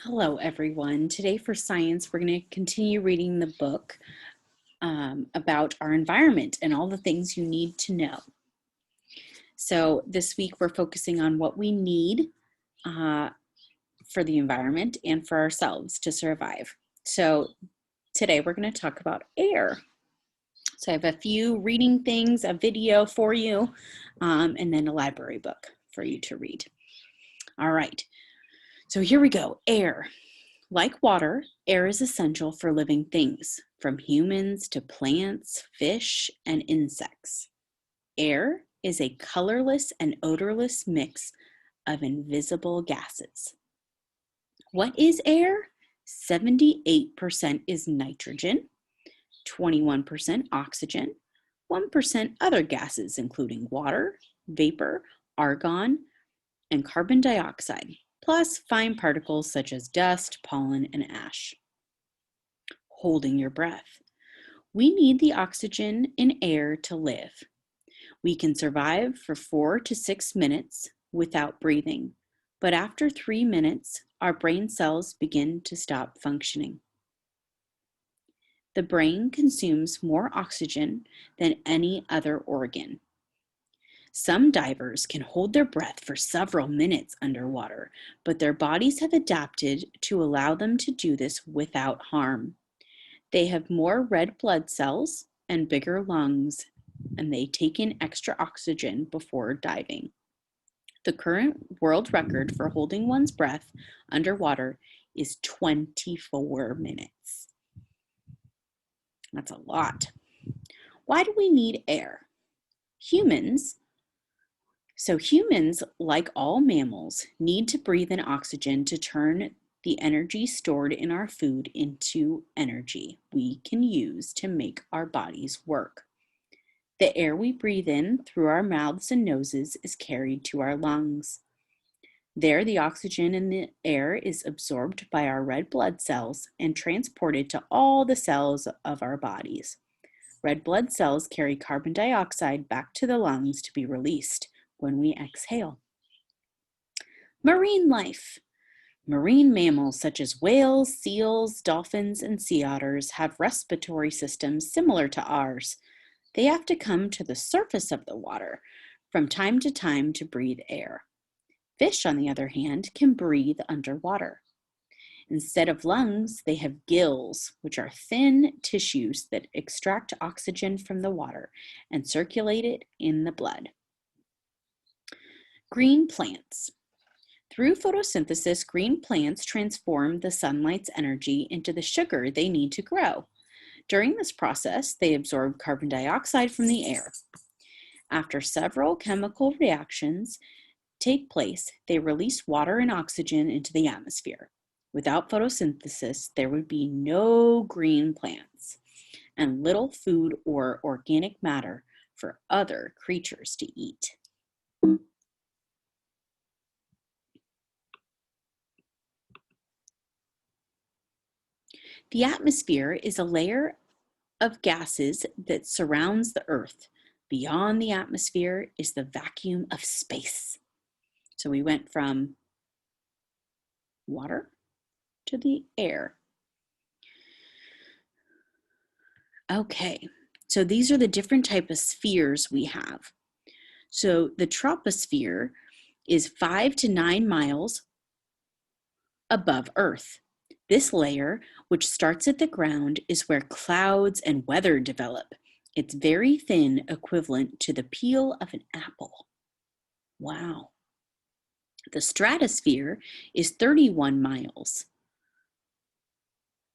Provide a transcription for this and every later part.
Hello, everyone. Today for science, we're going to continue reading the book about our environment and all the things you need to know. So this week, we're focusing on what we need for the environment and for ourselves to survive. So today, we're going to talk about air. So I have a few reading things, a video for you, and then a library book for you to read. All right. So here we go. Air. Like water, air is essential for living things, from humans to plants, fish, and insects. Air is a colorless and odorless mix of invisible gases. What is air? 78% is nitrogen, 21% oxygen, 1% other gases, including water, vapor, argon, and carbon dioxide, plus fine particles such as dust, pollen, and ash. Holding your breath. We need the oxygen in air to live. We can survive for 4 to 6 minutes without breathing, but after 3 minutes, our brain cells begin to stop functioning. The brain consumes more oxygen than any other organ. Some divers can hold their breath for several minutes underwater, but their bodies have adapted to allow them to do this without harm. They have more red blood cells and bigger lungs, and they take in extra oxygen before diving. The current world record for holding one's breath underwater is 24 minutes. That's a lot. Why do we need air? Humans, like all mammals, need to breathe in oxygen to turn the energy stored in our food into energy we can use to make our bodies work. The air we breathe in through our mouths and noses is carried to our lungs. There, the oxygen in the air is absorbed by our red blood cells and transported to all the cells of our bodies. Red blood cells carry carbon dioxide back to the lungs to be released when we exhale. Marine life. Marine mammals such as whales, seals, dolphins, and sea otters have respiratory systems similar to ours. They have to come to the surface of the water from time to time to breathe air. Fish, on the other hand, can breathe underwater. Instead of lungs, they have gills, which are thin tissues that extract oxygen from the water and circulate it in the blood. Green plants. Through photosynthesis, green plants transform the sunlight's energy into the sugar they need to grow. During this process, they absorb carbon dioxide from the air. After several chemical reactions take place, they release water and oxygen into the atmosphere. Without photosynthesis, there would be no green plants and little food or organic matter for other creatures to eat. The atmosphere is a layer of gases that surrounds the Earth. Beyond the atmosphere is the vacuum of space. So we went from water to the air. Okay, so these are the different type of spheres we have. So the troposphere is 5 to 9 miles above Earth. This layer, which starts at the ground, is where clouds and weather develop. It's very thin, equivalent to the peel of an apple. Wow. The stratosphere is 31 miles.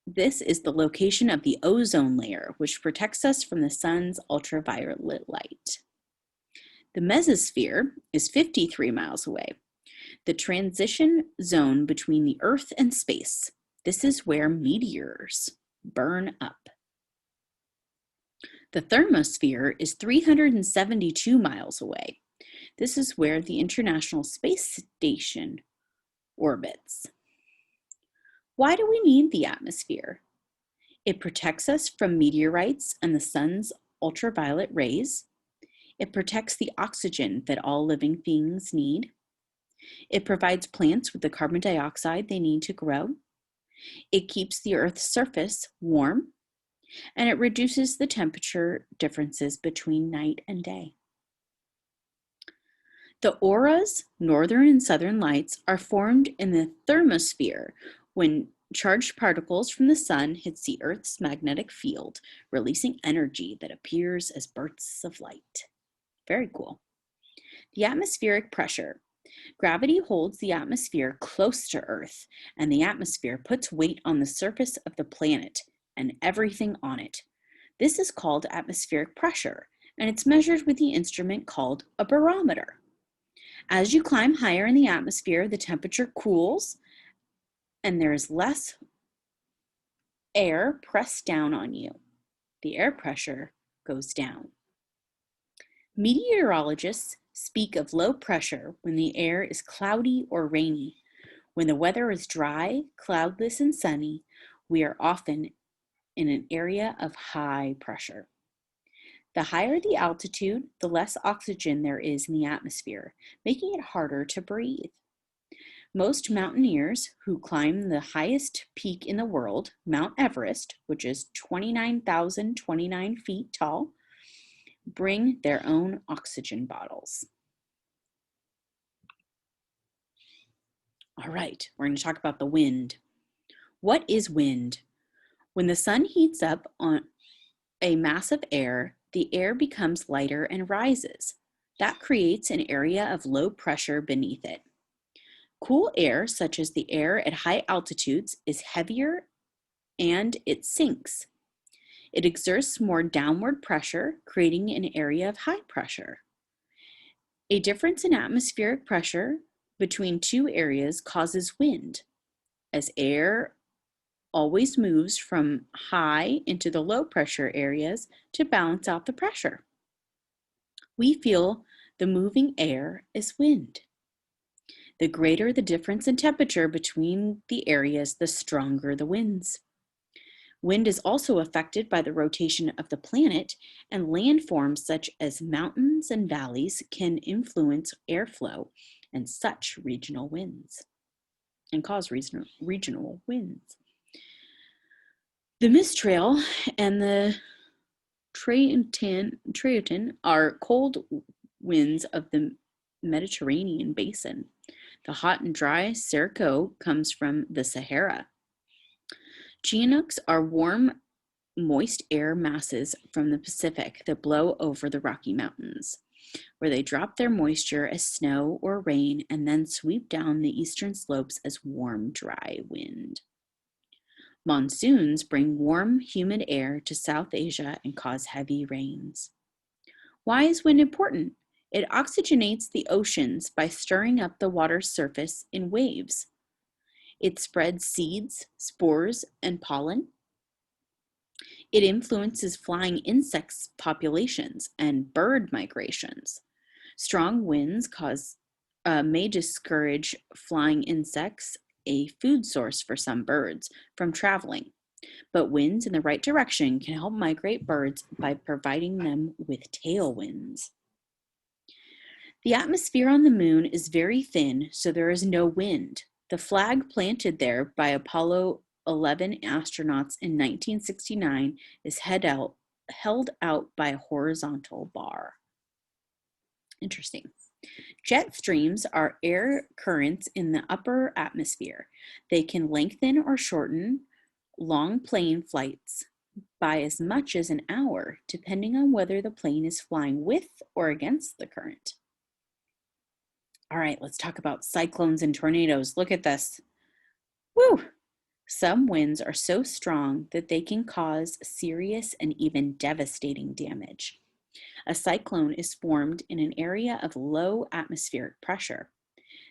This is the location of the ozone layer, which protects us from the sun's ultraviolet light. The mesosphere is 53 miles away, the transition zone between the Earth and space. This is where meteors burn up. The thermosphere is 372 miles away. This is where the International Space Station orbits. Why do we need the atmosphere? It protects us from meteorites and the sun's ultraviolet rays. It protects the oxygen that all living things need. It provides plants with the carbon dioxide they need to grow. It keeps the Earth's surface warm, and it reduces the temperature differences between night and day. The auroras, northern and southern lights, are formed in the thermosphere when charged particles from the sun hits the Earth's magnetic field, releasing energy that appears as bursts of light. Very cool. The atmospheric pressure. Gravity holds the atmosphere close to Earth, and the atmosphere puts weight on the surface of the planet and everything on it. This is called atmospheric pressure, and it's measured with the instrument called a barometer. As you climb higher in the atmosphere, the temperature cools and there is less air pressed down on you. The air pressure goes down. Meteorologists speak of low pressure when the air is cloudy or rainy. When the weather is dry, cloudless, and sunny, we are often in an area of high pressure. The higher the altitude, the less oxygen there is in the atmosphere, making it harder to breathe. Most mountaineers who climb the highest peak in the world, Mount Everest, which is 29,029 feet tall, bring their own oxygen bottles. All right, we're going to talk about the wind. What is wind? When the sun heats up on a mass of air, the air becomes lighter and rises. That creates an area of low pressure beneath it. Cool air, such as the air at high altitudes, is heavier and it sinks. It exerts more downward pressure, creating an area of high pressure. A difference in atmospheric pressure between two areas causes wind, as air always moves from high into the low pressure areas to balance out the pressure. We feel the moving air is wind. The greater the difference in temperature between the areas, the stronger the winds. Wind is also affected by the rotation of the planet, and landforms such as mountains and valleys can influence airflow and such regional winds and cause regional winds. The Mistral and the Tramontane are cold winds of the Mediterranean basin. The hot and dry Serco comes from the Sahara. Chinooks are warm, moist air masses from the Pacific that blow over the Rocky Mountains, where they drop their moisture as snow or rain and then sweep down the eastern slopes as warm, dry wind. Monsoons bring warm, humid air to South Asia and cause heavy rains. Why is wind important? It oxygenates the oceans by stirring up the water's surface in waves. It spreads seeds, spores, and pollen. It influences flying insects populations and bird migrations. Strong winds may discourage flying insects, a food source for some birds, from traveling. But winds in the right direction can help migrate birds by providing them with tailwinds. The atmosphere on the moon is very thin, so there is no wind. The flag planted there by Apollo 11 astronauts in 1969 is held out by a horizontal bar. Interesting. Jet streams are air currents in the upper atmosphere. They can lengthen or shorten long plane flights by as much as an hour, depending on whether the plane is flying with or against the current. All right, let's talk about cyclones and tornadoes. Look at this. Woo! Some winds are so strong that they can cause serious and even devastating damage. A cyclone is formed in an area of low atmospheric pressure.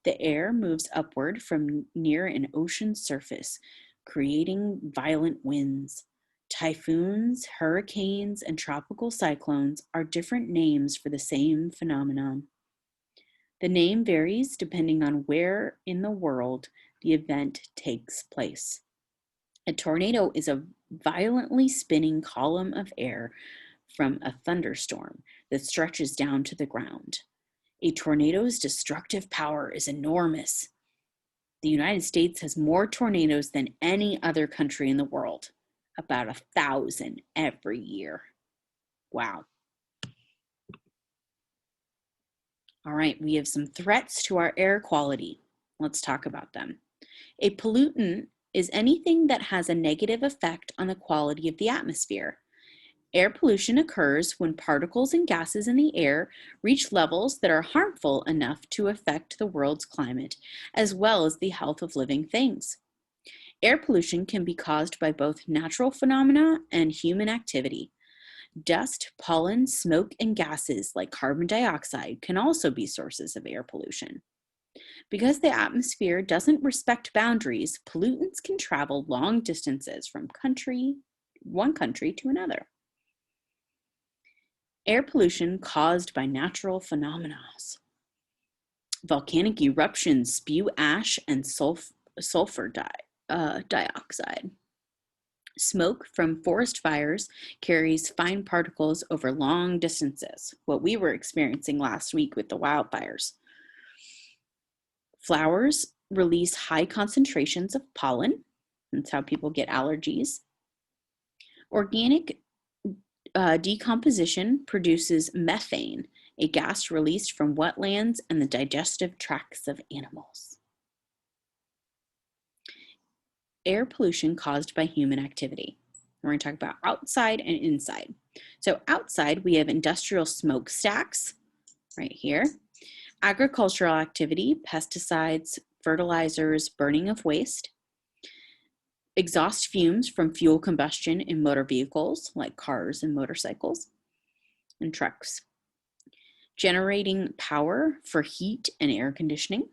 The air moves upward from near an ocean surface, creating violent winds. Typhoons, hurricanes, and tropical cyclones are different names for the same phenomenon. The name varies depending on where in the world the event takes place. A tornado is a violently spinning column of air from a thunderstorm that stretches down to the ground. A tornado's destructive power is enormous. The United States has more tornadoes than any other country in the world, about 1,000 every year. Wow. All right, we have some threats to our air quality. Let's talk about them. A pollutant is anything that has a negative effect on the quality of the atmosphere. Air pollution occurs when particles and gases in the air reach levels that are harmful enough to affect the world's climate, as well as the health of living things. Air pollution can be caused by both natural phenomena and human activity. Dust, pollen, smoke, and gases like carbon dioxide can also be sources of air pollution. Because the atmosphere doesn't respect boundaries, pollutants can travel long distances from one country to another. Air pollution caused by natural phenomena. Volcanic eruptions spew ash and sulfur dioxide. Smoke from forest fires carries fine particles over long distances, what we were experiencing last week with the wildfires. Flowers release high concentrations of pollen. That's how people get allergies. Organic decomposition produces methane, a gas released from wetlands and the digestive tracts of animals. Air pollution caused by human activity. We're going to talk about outside and inside. So outside, we have industrial smokestacks right here. Agricultural activity, pesticides, fertilizers, burning of waste. Exhaust fumes from fuel combustion in motor vehicles like cars and motorcycles and trucks. Generating power for heat and air conditioning.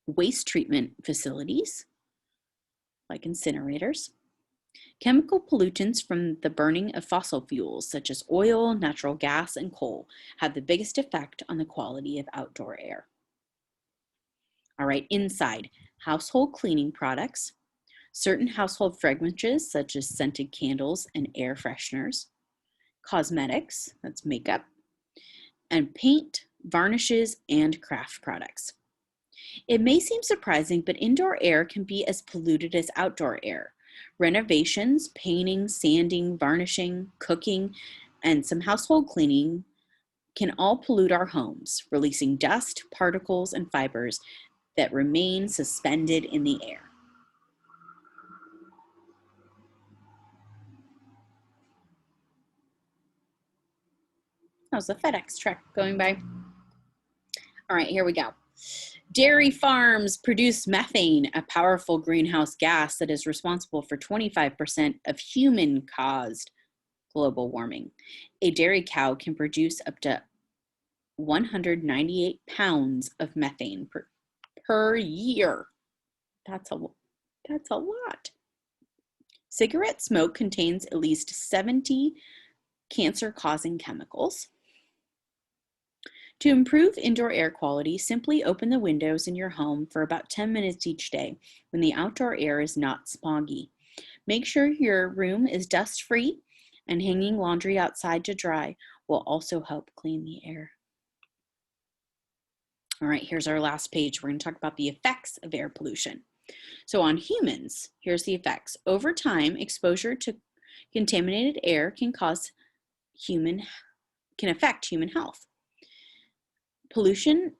Waste treatment facilities like incinerators. Chemical pollutants from the burning of fossil fuels such as oil, natural gas, and coal have the biggest effect on the quality of outdoor air. All right, inside, household cleaning products, certain household fragrances such as scented candles and air fresheners, cosmetics, that's makeup, and paint, varnishes, and craft products. It may seem surprising, but indoor air can be as polluted as outdoor air. Renovations, painting, sanding, varnishing, cooking, and some household cleaning can all pollute our homes, releasing dust, particles, and fibers that remain suspended in the air. That was a FedEx truck going by. All right, here we go. Dairy farms produce methane, a powerful greenhouse gas that is responsible for 25% of human-caused global warming. A dairy cow can produce up to 198 pounds of methane per year. That's a lot. Cigarette smoke contains at least 70 cancer-causing chemicals. To improve indoor air quality, simply open the windows in your home for about 10 minutes each day when the outdoor air is not smoggy. Make sure your room is dust-free, and hanging laundry outside to dry will also help clean the air. All right, here's our last page. We're going to talk about the effects of air pollution. So on humans, here's the effects. Over time, exposure to contaminated air can affect human health. Pollution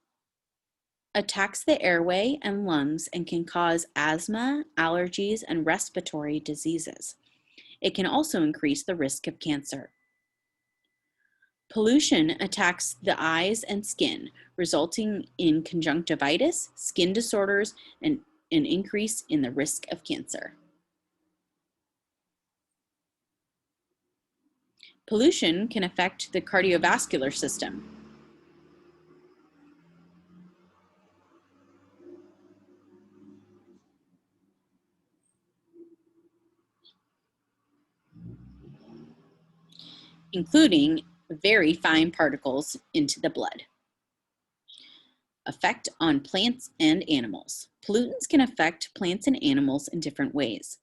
attacks the airway and lungs and can cause asthma, allergies, and respiratory diseases. It can also increase the risk of cancer. Pollution attacks the eyes and skin, resulting in conjunctivitis, skin disorders, and an increase in the risk of cancer. Pollution can affect the cardiovascular system. Including very fine particles into the blood. Effect on plants and animals. Pollutants can affect plants and animals in different ways.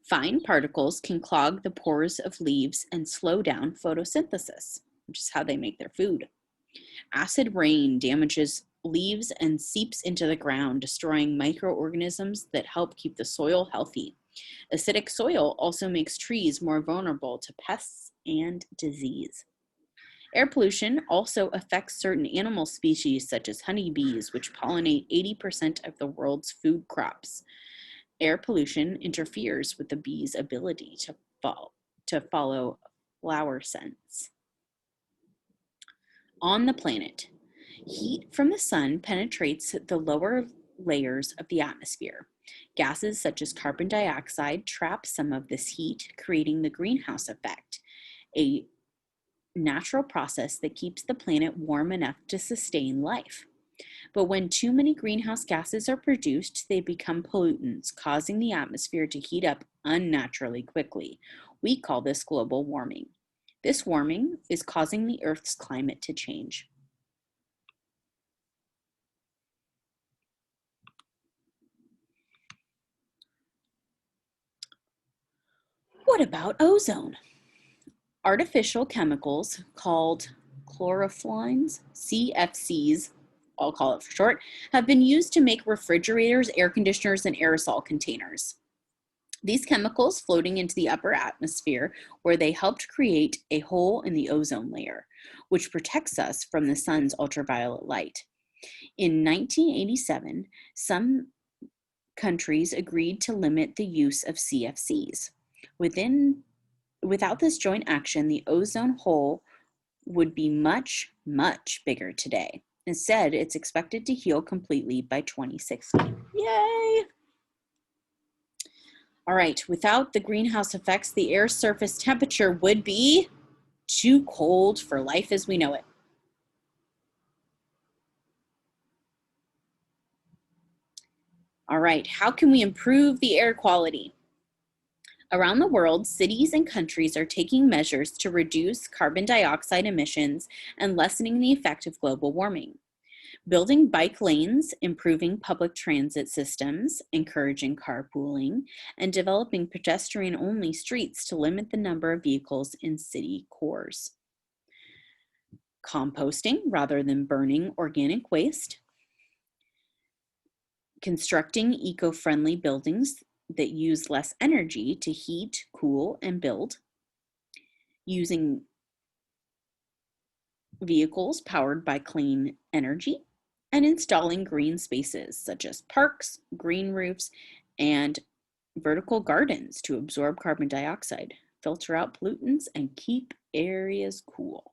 Fine particles can clog the pores of leaves and slow down photosynthesis, which is how they make their food. Acid rain damages leaves and seeps into the ground, destroying microorganisms that help keep the soil healthy. Acidic soil also makes trees more vulnerable to pests and disease. Air pollution also affects certain animal species, such as honeybees, which pollinate 80% of the world's food crops. Air pollution interferes with the bees' ability to follow flower scents. On the planet, heat from the sun penetrates the lower layers of the atmosphere. Gases such as carbon dioxide trap some of this heat, creating the greenhouse effect, a natural process that keeps the planet warm enough to sustain life. But when too many greenhouse gases are produced, they become pollutants, causing the atmosphere to heat up unnaturally quickly. We call this global warming. This warming is causing the Earth's climate to change. What about ozone? Artificial chemicals called chlorofluorines, CFCs, I'll call it for short, have been used to make refrigerators, air conditioners, and aerosol containers. These chemicals floating into the upper atmosphere, where they helped create a hole in the ozone layer, which protects us from the sun's ultraviolet light. In 1987, some countries agreed to limit the use of CFCs. Without this joint action, the ozone hole would be much, much bigger today. Instead, it's expected to heal completely by 2060. Yay! All right, without the greenhouse effects, the air's surface temperature would be too cold for life as we know it. All right, how can we improve the air quality? Around the world, cities and countries are taking measures to reduce carbon dioxide emissions and lessening the effect of global warming. Building bike lanes, improving public transit systems, encouraging carpooling, and developing pedestrian-only streets to limit the number of vehicles in city cores. Composting rather than burning organic waste. Constructing eco-friendly buildings that use less energy to heat, cool, and build. Using vehicles powered by clean energy. And installing green spaces such as parks, green roofs, and vertical gardens to absorb carbon dioxide, filter out pollutants, and keep areas cool.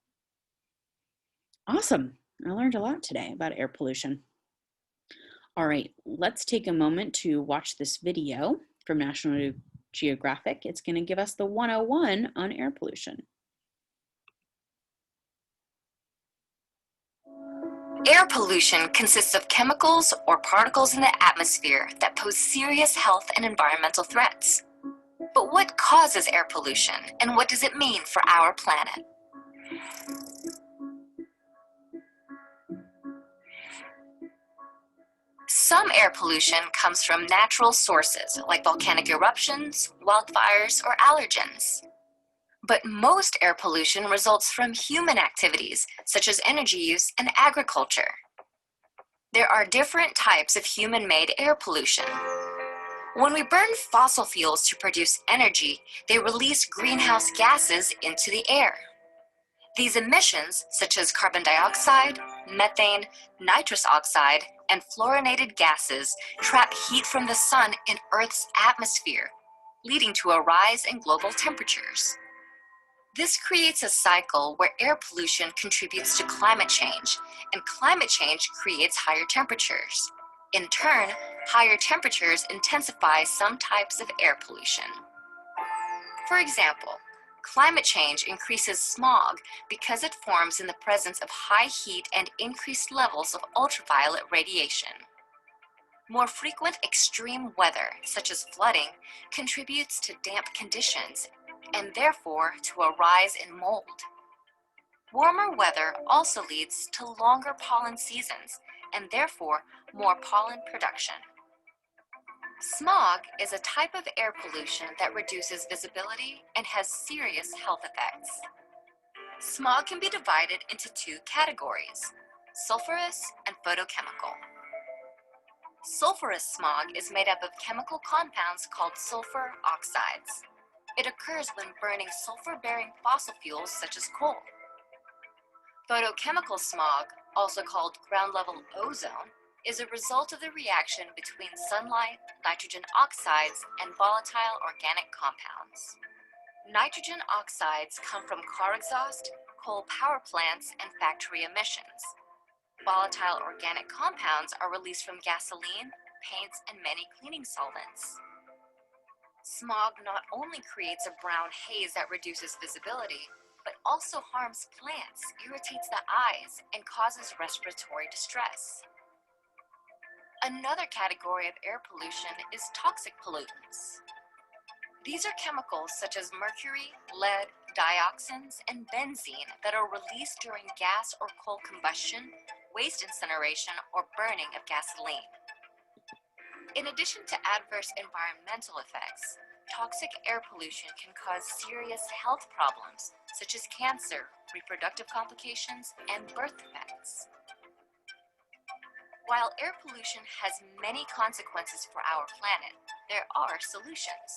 Awesome. I learned a lot today about air pollution. All right, let's take a moment to watch this video from National Geographic. It's going to give us the 101 on air pollution. Air pollution consists of chemicals or particles in the atmosphere that pose serious health and environmental threats. But what causes air pollution, and what does it mean for our planet? Some air pollution comes from natural sources like volcanic eruptions, wildfires, or allergens. But most air pollution results from human activities, such as energy use and agriculture. There are different types of human-made air pollution. When we burn fossil fuels to produce energy, they release greenhouse gases into the air. These emissions, such as carbon dioxide, methane, nitrous oxide, and fluorinated gases, trap heat from the sun in Earth's atmosphere, leading to a rise in global temperatures. This creates a cycle where air pollution contributes to climate change, and climate change creates higher temperatures. In turn, higher temperatures intensify some types of air pollution. For example, climate change increases smog because it forms in the presence of high heat and increased levels of ultraviolet radiation. More frequent extreme weather, such as flooding, contributes to damp conditions and therefore to a rise in mold. Warmer weather also leads to longer pollen seasons and therefore more pollen production. Smog is a type of air pollution that reduces visibility and has serious health effects. Smog can be divided into two categories: sulfurous and photochemical. Sulfurous smog is made up of chemical compounds called sulfur oxides. It occurs when burning sulfur-bearing fossil fuels such as coal. Photochemical smog, also called ground-level ozone, is a result of the reaction between sunlight, nitrogen oxides, and volatile organic compounds. Nitrogen oxides come from car exhaust, coal power plants, and factory emissions. Volatile organic compounds are released from gasoline, paints, and many cleaning solvents. Smog not only creates a brown haze that reduces visibility, but also harms plants, irritates the eyes, and causes respiratory distress. Another category of air pollution is toxic pollutants. These are chemicals such as mercury, lead, dioxins, and benzene that are released during gas or coal combustion, waste incineration, or burning of gasoline. In addition to adverse environmental effects, toxic air pollution can cause serious health problems such as cancer, reproductive complications, and birth defects. While air pollution has many consequences for our planet, there are solutions.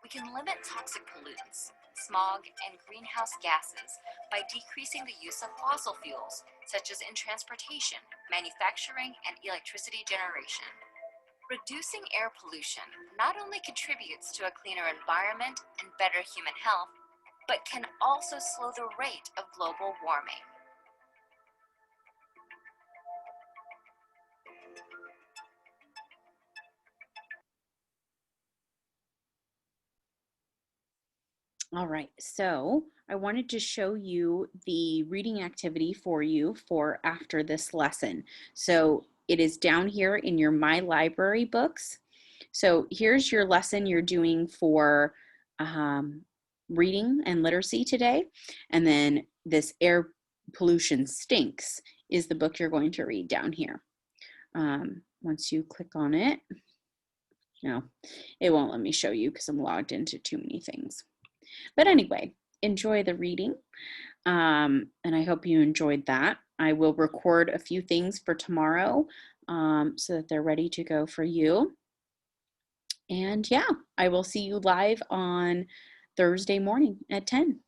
We can limit toxic pollutants, smog, and greenhouse gases by decreasing the use of fossil fuels, such as in transportation, manufacturing, and electricity generation. Reducing air pollution not only contributes to a cleaner environment and better human health, but can also slow the rate of global warming. All right, so I wanted to show you the reading activity for you for after this lesson. So it is down here in your My Library books. So here's your lesson you're doing for reading and literacy today. And then this Air Pollution Stinks is the book you're going to read down here. Once you click on it, no, it won't let me show you because I'm logged into too many things. But anyway, enjoy the reading, and I hope you enjoyed that. I will record a few things for tomorrow so that they're ready to go for you. And yeah, I will see you live on Thursday morning at 10.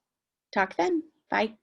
Talk then. Bye.